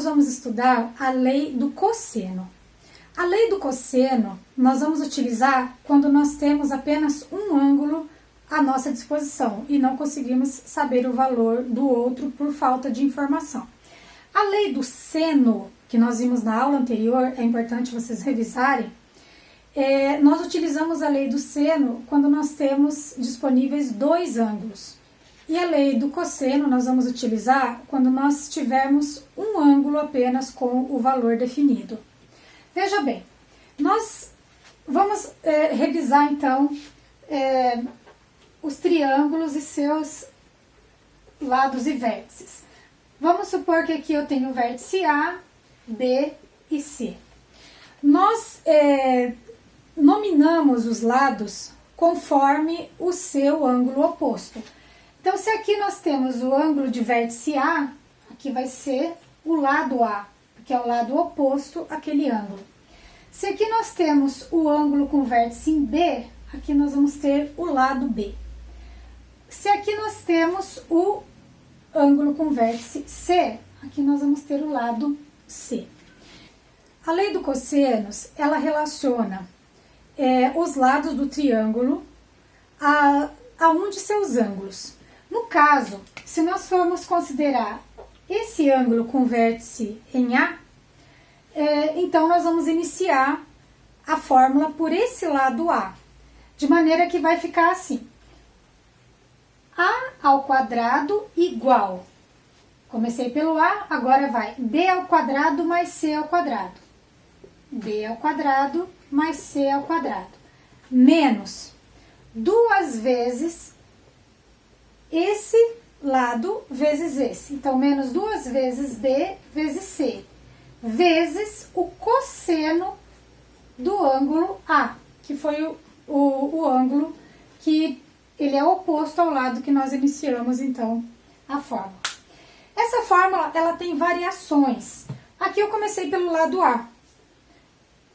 nós vamos estudar a lei do cosseno. A lei do cosseno nós vamos utilizar quando nós temos apenas um ângulo à nossa disposição e não conseguimos saber o valor do outro por falta de informação. A lei do seno, que nós vimos na aula anterior, é importante vocês revisarem, nós utilizamos a lei do seno quando nós temos disponíveis dois ângulos. E a lei do cosseno nós vamos utilizar quando nós tivermos um ângulo apenas com o valor definido. Veja bem, nós vamos revisar então os triângulos e seus lados e vértices. Vamos supor que aqui eu tenho o vértice A, B e C. Nós nominamos os lados conforme o seu ângulo oposto. Então, se aqui nós temos o ângulo de vértice A, aqui vai ser o lado A, que é o lado oposto àquele ângulo. Se aqui nós temos o ângulo com vértice em B, aqui nós vamos ter o lado B. Se aqui nós temos o ângulo com vértice C, aqui nós vamos ter o lado C. A lei do cossenos, ela relaciona os lados do triângulo a um de seus ângulos. No caso, se nós formos considerar esse ângulo com vértice em A, então nós vamos iniciar a fórmula por esse lado A, de maneira que vai ficar assim: A ao quadrado igual, comecei pelo A, agora vai B ao quadrado mais C ao quadrado, B ao quadrado mais C ao quadrado, menos duas vezes esse lado vezes esse. Então, menos duas vezes B vezes C, vezes o cosseno do ângulo A, que foi o ângulo que ele é oposto ao lado que nós iniciamos, então, a fórmula. Essa fórmula, ela tem variações. Aqui eu comecei pelo lado A.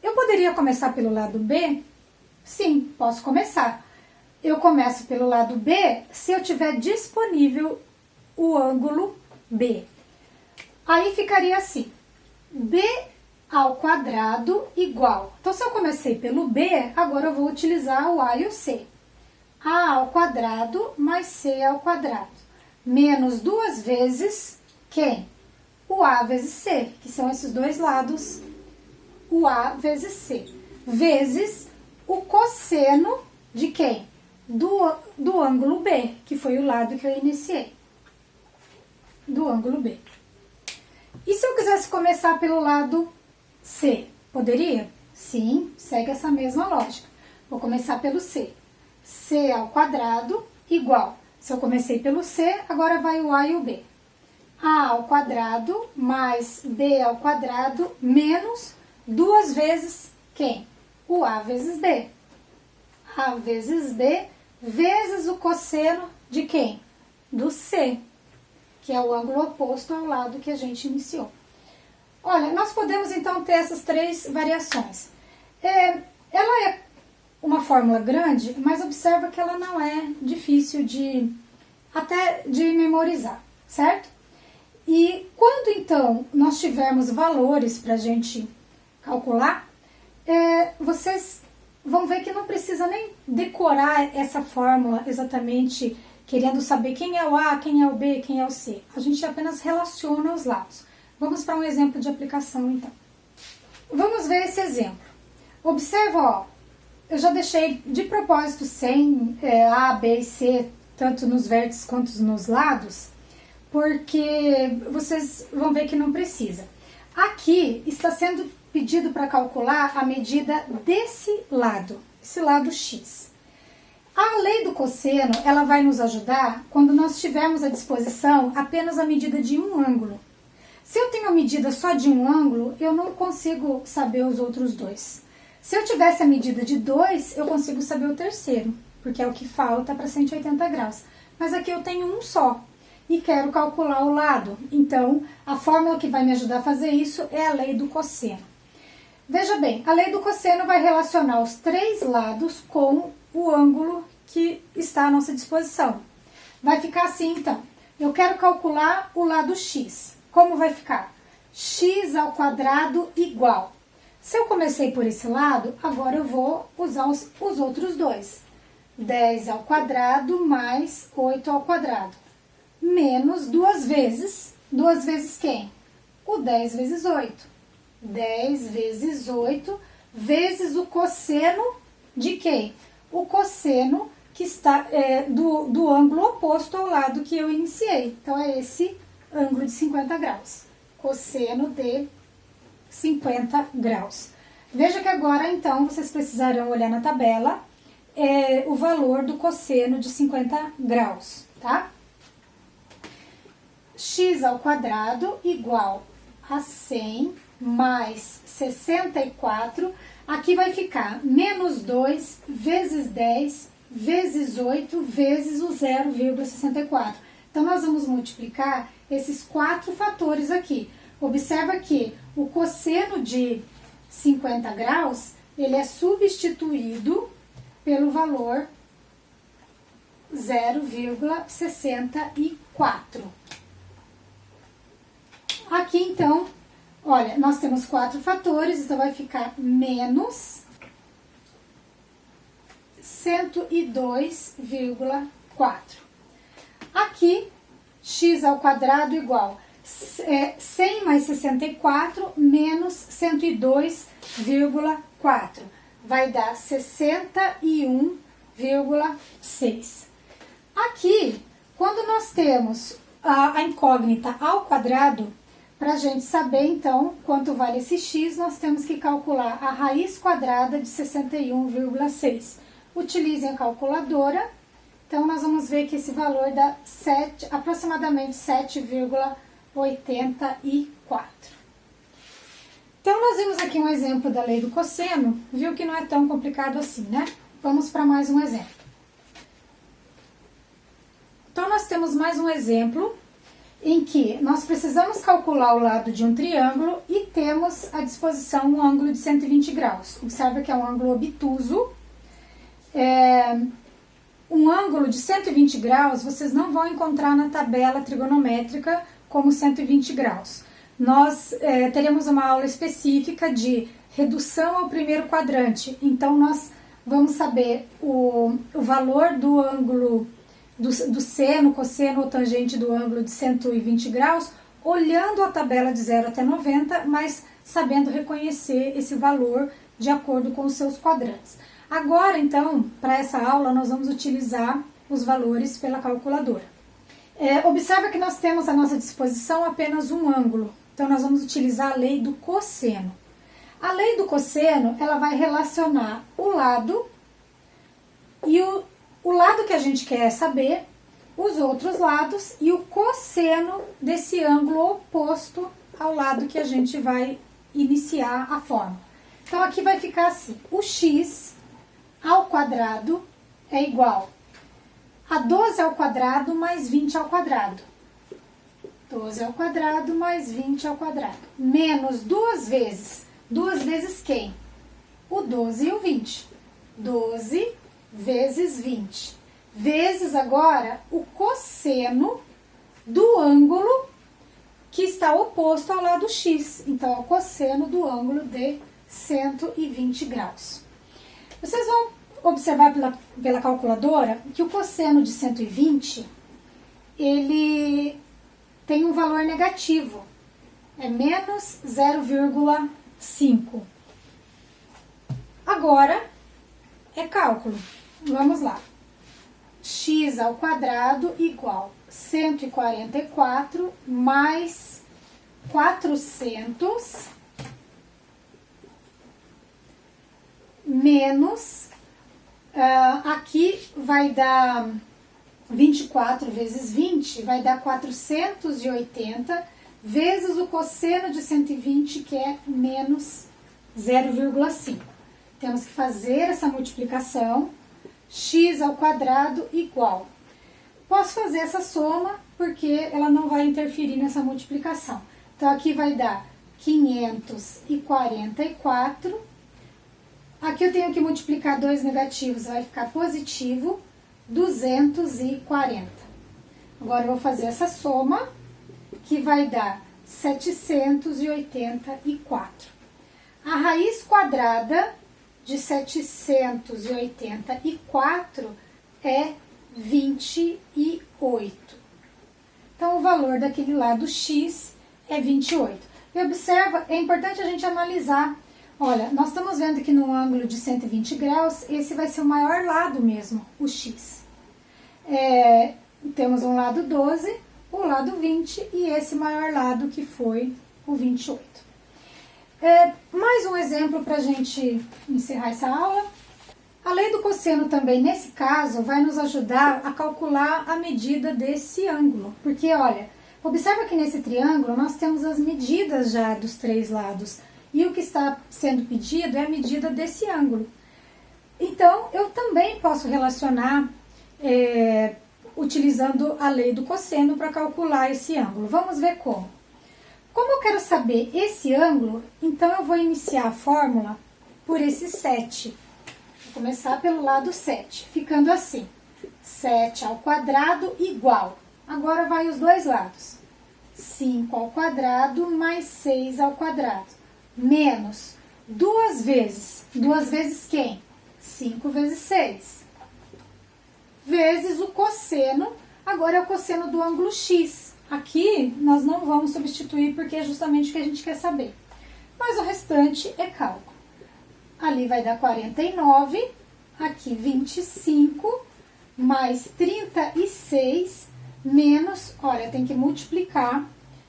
Eu poderia começar pelo lado B? Sim, posso começar. Eu começo pelo lado B se eu tiver disponível o ângulo B. Aí ficaria assim: B ao quadrado igual. Então, se eu comecei pelo B, agora eu vou utilizar o A e o C. A ao quadrado mais C ao quadrado. Menos duas vezes quem? O A vezes C, que são esses dois lados, o A vezes C. Vezes o cosseno de quem? Do ângulo B, que foi o lado que eu iniciei. Do ângulo B. E se eu quisesse começar pelo lado C, poderia? Sim, segue essa mesma lógica. Vou começar pelo C. C ao quadrado igual. Se eu comecei pelo C, agora vai o A e o B. A ao quadrado mais B ao quadrado menos duas vezes quem? O A vezes B. A vezes B vezes o cosseno de quem? Do C, que é o ângulo oposto ao lado que a gente iniciou. Olha, nós podemos então ter essas três variações. Ela é uma fórmula grande, mas observa que ela não é difícil até de memorizar, certo? E quando então nós tivermos valores para a gente calcular, vocês vão ver que não precisa nem decorar essa fórmula exatamente querendo saber quem é o A, quem é o B, quem é o C. A gente apenas relaciona os lados. Vamos para um exemplo de aplicação, então. Vamos ver esse exemplo. Observa, ó, eu já deixei de propósito sem A, B e C, tanto nos vértices quanto nos lados, porque vocês vão ver que não precisa. Aqui está sendo pedido para calcular a medida desse lado, esse lado X. A lei do cosseno, ela vai nos ajudar quando nós tivermos à disposição apenas a medida de um ângulo. Se eu tenho a medida só de um ângulo, eu não consigo saber os outros dois. Se eu tivesse a medida de dois, eu consigo saber o terceiro, porque é o que falta para 180 graus. Mas aqui eu tenho um só e quero calcular o lado. Então, a fórmula que vai me ajudar a fazer isso é a lei do cosseno. Veja bem, a lei do cosseno vai relacionar os três lados com o ângulo que está à nossa disposição. Vai ficar assim, então. Eu quero calcular o lado X. Como vai ficar? x ao quadrado igual. Se eu comecei por esse lado, agora eu vou usar os outros dois. 10 ao quadrado mais 8 ao quadrado. Menos duas vezes quem? O 10 vezes 8. 10 vezes 8 vezes o cosseno de quem? O cosseno que está do ângulo oposto ao lado que eu iniciei. Então, é esse ângulo de 50 graus. Cosseno de 50 graus. Veja que agora, então, vocês precisarão olhar na tabela o valor do cosseno de 50 graus, tá? X ao quadrado igual a 100 mais 64. Aqui vai ficar menos 2 vezes 10 vezes 8 vezes o 0,64. Então, nós vamos multiplicar esses 4 fatores aqui. Observa que o cosseno de 50 graus, ele é substituído pelo valor 0,64. Aqui, então, olha, nós temos 4 fatores, então vai ficar menos 102,4. Aqui, x ao quadrado igual 100 mais 64 menos 102,4. Vai dar 61,6. Aqui, quando nós temos a incógnita ao quadrado, para a gente saber, então, quanto vale esse x, nós temos que calcular a raiz quadrada de 61,6. Utilizem a calculadora. Então, nós vamos ver que esse valor dá aproximadamente 7,84. Então, nós vimos aqui um exemplo da lei do cosseno, viu que não é tão complicado assim, né? Vamos para mais um exemplo. Então, nós temos mais um exemplo em que nós precisamos calcular o lado de um triângulo e temos à disposição um ângulo de 120 graus. Observa que é um ângulo obtuso. Um ângulo de 120 graus vocês não vão encontrar na tabela trigonométrica como 120 graus. Nós teremos uma aula específica de redução ao primeiro quadrante. Então, nós vamos saber o valor do ângulo do seno, cosseno ou tangente do ângulo de 120 graus, olhando a tabela de 0 até 90, mas sabendo reconhecer esse valor de acordo com os seus quadrantes. Agora, então, para essa aula, nós vamos utilizar os valores pela calculadora. Observa que nós temos à nossa disposição apenas um ângulo. Então, nós vamos utilizar a lei do cosseno. A lei do cosseno, ela vai relacionar o lado e o lado que a gente quer saber, os outros lados e o cosseno desse ângulo oposto ao lado que a gente vai iniciar a forma. Então, aqui vai ficar assim, o x ao quadrado é igual a 12 ao quadrado mais 20 ao quadrado. 12 ao quadrado mais 20 ao quadrado. Menos duas vezes. Duas vezes quem? O 12 e o 20. 12 vezes 20. Vezes agora o cosseno do ângulo que está oposto ao lado x. Então, é o cosseno do ângulo de 120 graus. Vocês vão observar pela calculadora que o cosseno de 120, ele tem um valor negativo. É menos 0,5. Agora, é cálculo. Vamos lá. X ao quadrado igual 144 mais 400 menos, aqui vai dar 24 vezes 20, vai dar 480 vezes o cosseno de 120, que é menos 0,5. Temos que fazer essa multiplicação. X ao quadrado igual. Posso fazer essa soma porque ela não vai interferir nessa multiplicação. Então, aqui vai dar 544. Aqui eu tenho que multiplicar dois negativos, vai ficar positivo, 240. Agora, eu vou fazer essa soma, que vai dar 784. A raiz quadrada de 784 é 28. Então, o valor daquele lado x é 28. E observa, é importante a gente analisar. Olha, nós estamos vendo que num ângulo de 120 graus, esse vai ser o maior lado mesmo, o x. Temos um lado 12, o lado 20 e esse maior lado que foi o 28. Mais um exemplo para a gente encerrar essa aula. A lei do cosseno também, nesse caso, vai nos ajudar a calcular a medida desse ângulo. Porque, olha, observa que nesse triângulo nós temos as medidas já dos três lados. E o que está sendo pedido é a medida desse ângulo. Então, eu também posso relacionar utilizando a lei do cosseno para calcular esse ângulo. Vamos ver como. Como eu quero saber esse ângulo, então eu vou iniciar a fórmula por esse 7. Vou começar pelo lado 7, ficando assim. 7 ao quadrado igual. Agora vai os dois lados. 5 ao quadrado mais 6 ao quadrado. Menos 2 vezes. 2 vezes quem? 5 vezes 6. Vezes o cosseno. Agora é o cosseno do ângulo x. Aqui nós não vamos substituir porque é justamente o que a gente quer saber. Mas o restante é cálculo. Ali vai dar 49, aqui 25, mais 36, menos, olha, tem que multiplicar,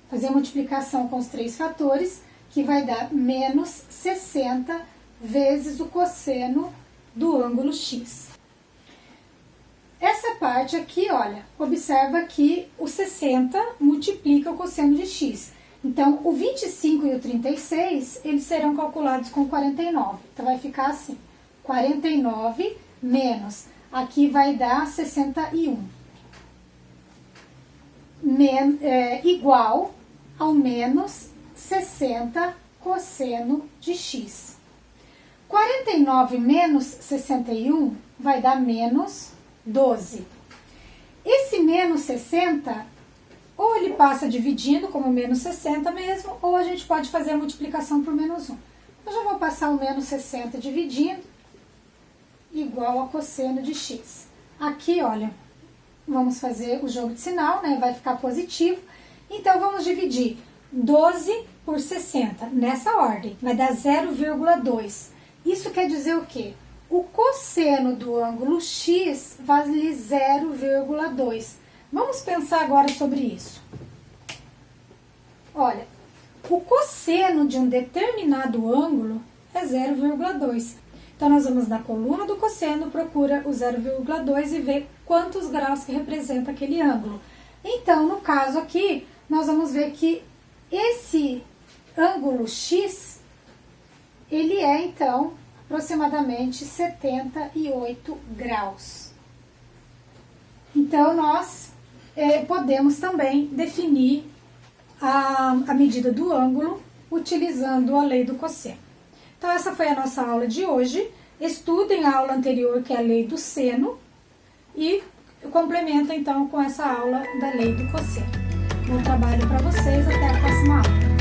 fazer a multiplicação com os três fatores, que vai dar menos 60 vezes o cosseno do ângulo x. Essa parte aqui, olha, observa que o 60 multiplica o cosseno de x. Então, o 25 e o 36, eles serão calculados com 49. Então, vai ficar assim, 49 menos, aqui vai dar 61. Igual ao menos 60 cosseno de x. 49 menos 61 vai dar menos 12. Esse menos 60, ou ele passa dividindo como menos 60 mesmo, ou a gente pode fazer a multiplicação por menos 1. Eu já vou passar o menos 60 dividindo, igual a cosseno de x. Aqui, olha, vamos fazer o jogo de sinal, né? Vai ficar positivo. Então, vamos dividir 12 por 60, nessa ordem. Vai dar 0,2. Isso quer dizer o quê? O cosseno do ângulo x vale 0,2. Vamos pensar agora sobre isso. Olha, o cosseno de um determinado ângulo é 0,2. Então, nós vamos na coluna do cosseno, procura o 0,2 e ver quantos graus que representa aquele ângulo. Então, no caso aqui, nós vamos ver que esse ângulo x, ele é, então, aproximadamente 78 graus. Então, nós podemos também definir a medida do ângulo utilizando a lei do cosseno. Então, essa foi a nossa aula de hoje. Estudem a aula anterior, que é a lei do seno, e complementa, então, com essa aula da lei do cosseno. Bom trabalho para vocês, até a próxima aula.